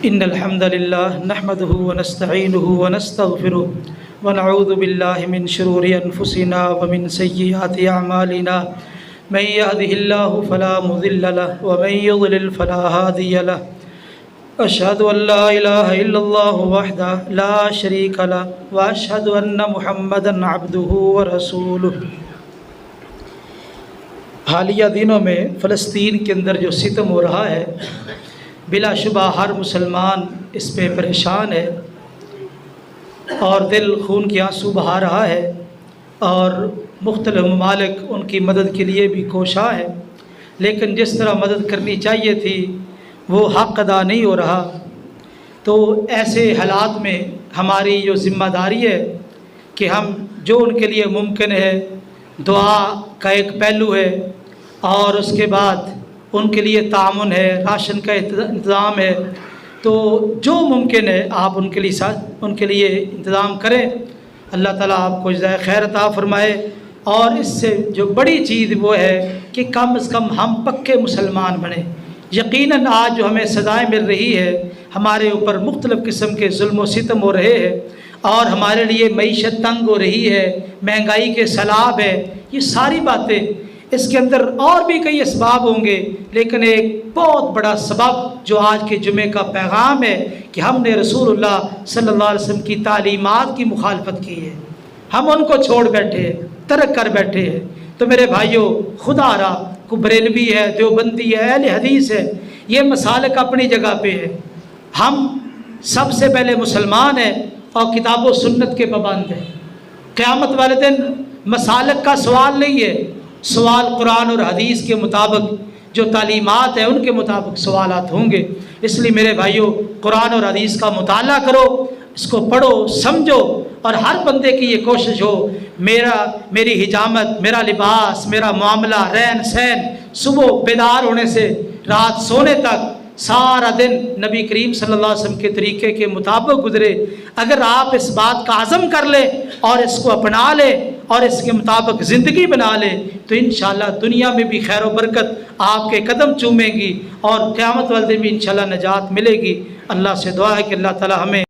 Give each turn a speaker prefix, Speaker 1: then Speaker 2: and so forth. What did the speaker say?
Speaker 1: ان الحمد للہ نحمده ونستعینه ونستغفره ونعوذ باللہ من شرور انفسنا ومن سیئات اعمالنا من يهده الله فلا مضل له ومن يضلل فلا هادي له اشهد ان لا اله الا الله وحده لا شريك له واشهد ان محمدا عبده ورسوله۔ حالیہ دنوں میں فلسطین کے اندر جو ستم ہو رہا ہے، بلا شبہ ہر مسلمان اس پہ پریشان ہے اور دل خون کے آنسو بہا رہا ہے، اور مختلف ممالک ان کی مدد کے لیے بھی کوشاں ہے، لیکن جس طرح مدد کرنی چاہیے تھی وہ حق ادا نہیں ہو رہا۔ تو ایسے حالات میں ہماری جو ذمہ داری ہے کہ ہم جو ان کے لیے ممکن ہے، دعا کا ایک پہلو ہے، اور اس کے بعد ان کے لیے تعاون ہے، راشن کا انتظام ہے، تو جو ممکن ہے آپ ان کے لیے انتظام کریں۔ اللہ تعالیٰ آپ کو جزائے خیر عطا فرمائے، اور اس سے جو بڑی چیز وہ ہے کہ کم از کم ہم پکے مسلمان بنیں۔ یقیناً آج جو ہمیں سزائیں مل رہی ہے، ہمارے اوپر مختلف قسم کے ظلم و ستم ہو رہے ہیں، اور ہمارے لیے معیشت تنگ ہو رہی ہے، مہنگائی کے سیلاب ہے، یہ ساری باتیں، اس کے اندر اور بھی کئی اسباب ہوں گے، لیکن ایک بہت بڑا سبب جو آج کے جمعے کا پیغام ہے کہ ہم نے رسول اللہ صلی اللہ علیہ وسلم کی تعلیمات کی مخالفت کی ہے، ہم ان کو چھوڑ بیٹھے ہیں، ترک کر بیٹھے ہیں۔ تو میرے بھائیوں، خدا را کو بریلوی ہے، دیوبندی ہے، اہل حدیث ہے، یہ مسالک اپنی جگہ پہ ہے، ہم سب سے پہلے مسلمان ہیں اور کتاب و سنت کے پابند ہیں۔ قیامت والے دن مسالک کا سوال نہیں ہے، سوال قرآن اور حدیث کے مطابق جو تعلیمات ہیں ان کے مطابق سوالات ہوں گے۔ اس لیے میرے بھائیوں، قرآن اور حدیث کا مطالعہ کرو، اس کو پڑھو، سمجھو، اور ہر بندے کی یہ کوشش ہو میری حجامت، میرا لباس، میرا معاملہ، رہن سہن، صبح بیدار ہونے سے رات سونے تک سارا دن نبی کریم صلی اللہ علیہ وسلم کے طریقے کے مطابق گزرے۔ اگر آپ اس بات کا عزم کر لیں اور اس کو اپنا لیں اور اس کے مطابق زندگی بنا لیں تو انشاءاللہ دنیا میں بھی خیر و برکت آپ کے قدم چومیں گی، اور قیامت والے دن بھی انشاءاللہ نجات ملے گی۔ اللہ سے دعا ہے کہ اللہ تعالی ہمیں